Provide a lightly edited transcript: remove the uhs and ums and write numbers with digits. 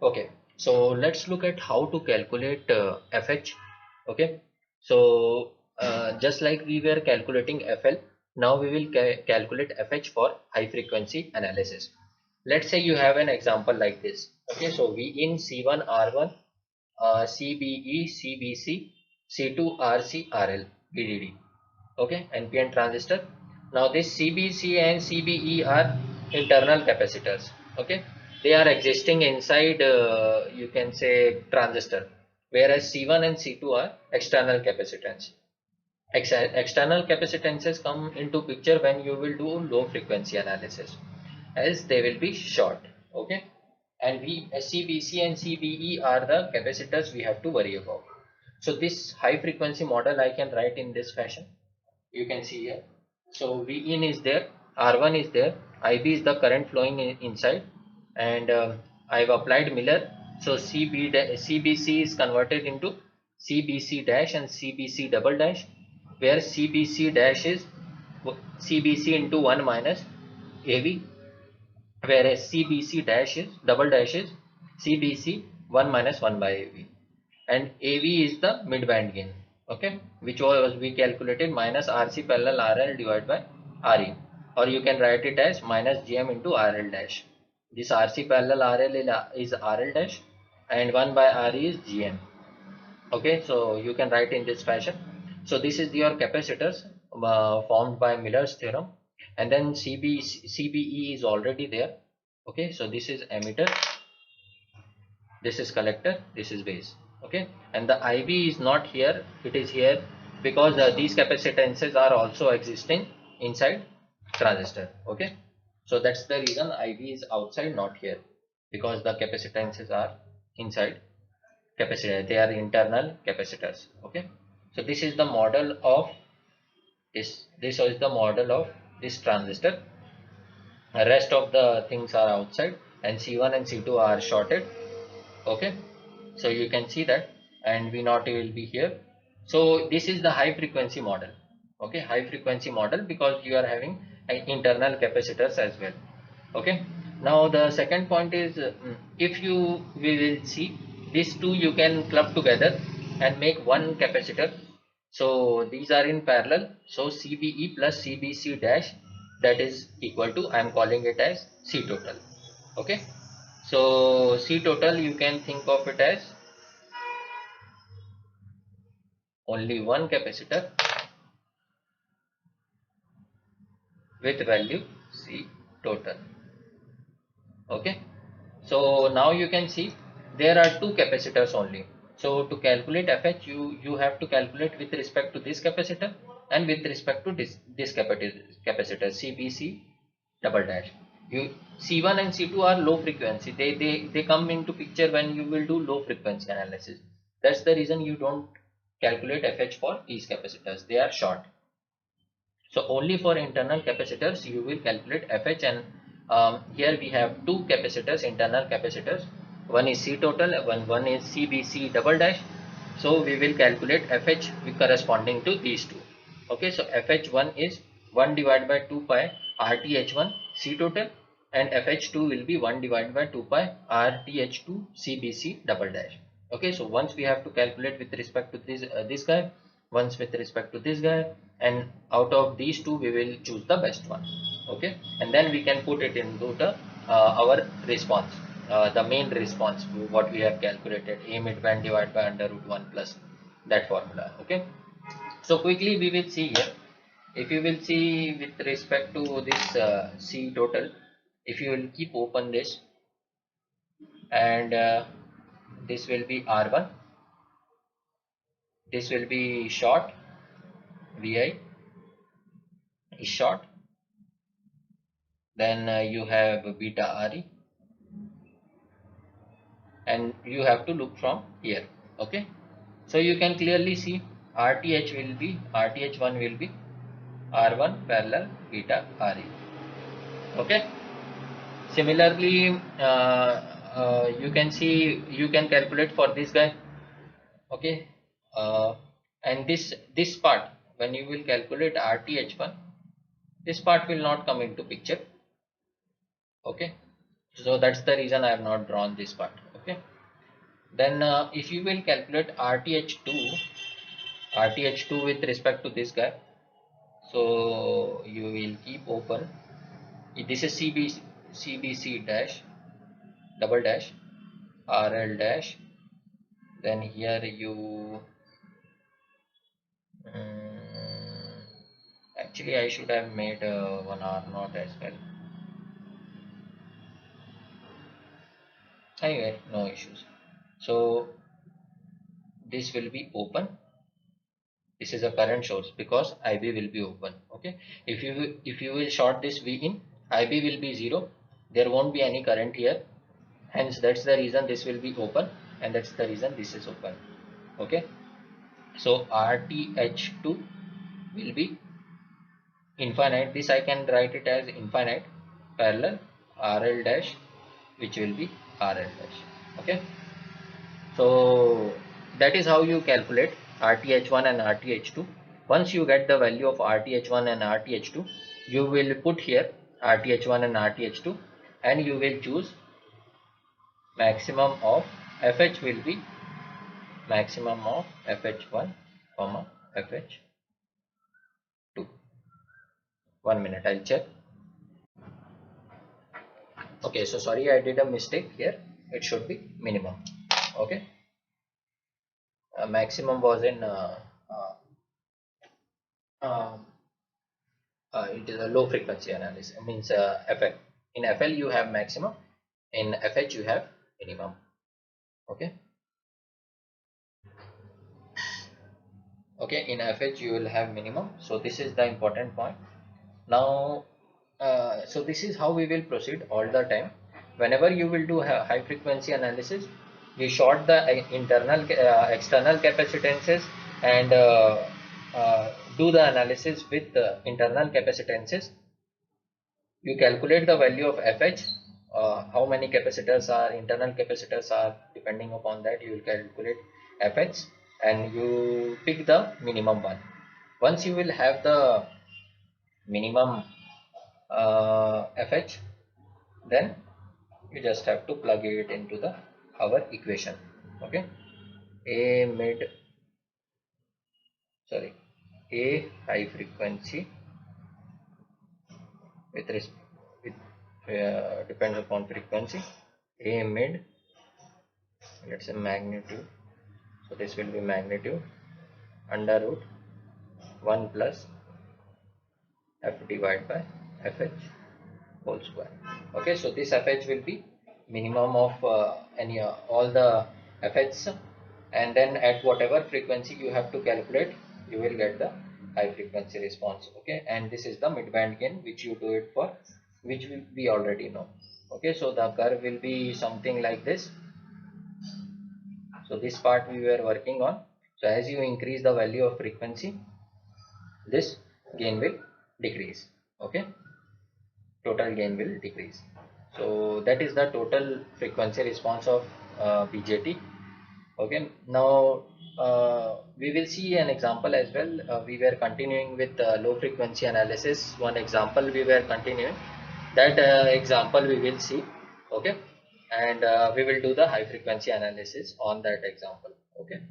Okay, so let's look at how to calculate FH. Okay, so just like we were calculating FL, now we will calculate FH for high frequency analysis. Let's say you have an example like this. Okay, so we in C1 R1, CBE, CBC, C2 RC, RL, VDD. Okay, NPN transistor. Now this CBC and CBE are internal capacitors. Okay, they are existing inside you can say transistor, whereas C1 and C2 are external capacitance. External capacitances come into picture when you will do low frequency analysis, as they will be short. Okay, and we CBC and CBE are the capacitors we have to worry about. So this high frequency model I can write in this fashion. You can see here. So V in is there, R1 is there, IB is the current flowing inside, and I've applied Miller. So CBC is converted into CBC dash and CBC double dash, where CBC dash is CBC into 1 minus AV, whereas CBC dash is double dash is CBC 1 minus 1 by AV, and AV is the mid band gain. Okay, which was we calculated minus RC parallel RL divided by RE, or you can write it as minus GM into RL dash. This RC parallel RL is RL dash and 1 by RE is GM. Okay, so you can write in this fashion. So this is your capacitors formed by Miller's theorem, and then CBE is already there. Okay, so this is emitter, this is collector, this is base. Okay, and the IB is not here, it is here because these capacitances are also existing inside transistor. Okay, so that's the reason IB is outside, not here, because the capacitances are inside capacitor, they are internal capacitors. Okay, so this is the model of this is the model of this transistor. The rest of the things are outside, and C1 and C2 are shorted. Okay, so you can see that, and V0 will be here. So this is the high frequency model. Okay, high frequency model, because you are having internal capacitors as well. Okay, now the second point is if you we will see these two, you can club together and make one capacitor. So these are in parallel, so CBE plus CBC dash, that is equal to, I am calling it as C total. Okay, so C total you can think of it as only one capacitor with value C total. Okay, so now you can see there are two capacitors only. So to calculate FH, you have to calculate with respect to this capacitor and with respect to this capacitor CBC double dash. You C1 and C2 are low frequency. They come into picture when you will do low frequency analysis. That's the reason you don't calculate FH for these capacitors. They are short. So only for internal capacitors you will calculate FH, and here we have two capacitors, internal capacitors. One is C total, one is CBC double dash. So we will calculate FH corresponding to these two. Okay, so FH1 is 1 divided by 2 pi RTH1 C total, and FH2 will be 1 divided by 2 pi RTH2 CBC double dash. Okay, so once we have to calculate with respect to this guy, once with respect to this guy, and out of these two we will choose the best one. Okay, and then we can put it into the our response, the main response what we have calculated, A midband divided by under root 1 plus that formula. Okay, so quickly we will see here. If you will see with respect to this C total, if you will keep open this, and this will be R1, this will be short, Vi is short, then you have beta Re, and you have to look from here. Okay, so you can clearly see RTH1 will be R1 parallel beta Re. Okay, similarly you can see, you can calculate for this guy. Okay, and this part, when you will calculate RTH1, this part will not come into picture. Okay, so that's the reason I have not drawn this part. Okay, then if you will calculate RTH2 with respect to this guy, so you will keep open. This is CBC dash double dash RL dash, then here you actually I should have made one R naught as well. Anyway, no issues. So this will be open. This is a current source because IB will be open. Okay, if you will short this V in, IB will be 0. There won't be any current here. Hence that's the reason this will be open, and that's the reason this is open. Okay, so RTH2 will be infinite. This I can write it as infinite parallel RL dash, which will be RL dash. Okay, so that is how you calculate RTH1 and RTH2. Once you get the value of RTH1 and RTH2, you will put here RTH1 and RTH2, and you will choose maximum of FH will be maximum of FH1 comma FH2. 1 minute, I'll check. Okay, so sorry, I did a mistake here. It should be minimum. Okay, maximum was in uh, it is a low frequency analysis, means FL. In FL you have maximum, in FH you have minimum. Okay, okay, in FH you will have minimum. So this is the important point. Now so this is how we will proceed all the time. Whenever you will do high frequency analysis, you short the external capacitances, and do the analysis with the internal capacitances. You calculate the value of FH, how many capacitors are, internal capacitors are, depending upon that you will calculate FH, and you pick the minimum one. Once you will have the minimum FH, then you just have to plug it into the our equation. Okay, A mid, sorry, A high frequency with depends upon frequency, A mid, let's say magnitude, so this will be magnitude under root 1 plus F divided by FH whole square. Okay, so this FH will be minimum of any all the FHs, and then at whatever frequency you have to calculate, you will get the high frequency response. Okay, and this is the midband gain which you do it for, which we already know. Okay, so the curve will be something like this. So this part we were working on. So as you increase the value of frequency, this gain will decrease. Okay, total gain will decrease. So that is the total frequency response of BJT. Okay, now we will see an example as well. We were continuing with low frequency analysis. One example we were continuing, that example we will see. Okay, and we will do the high frequency analysis on that example. Okay.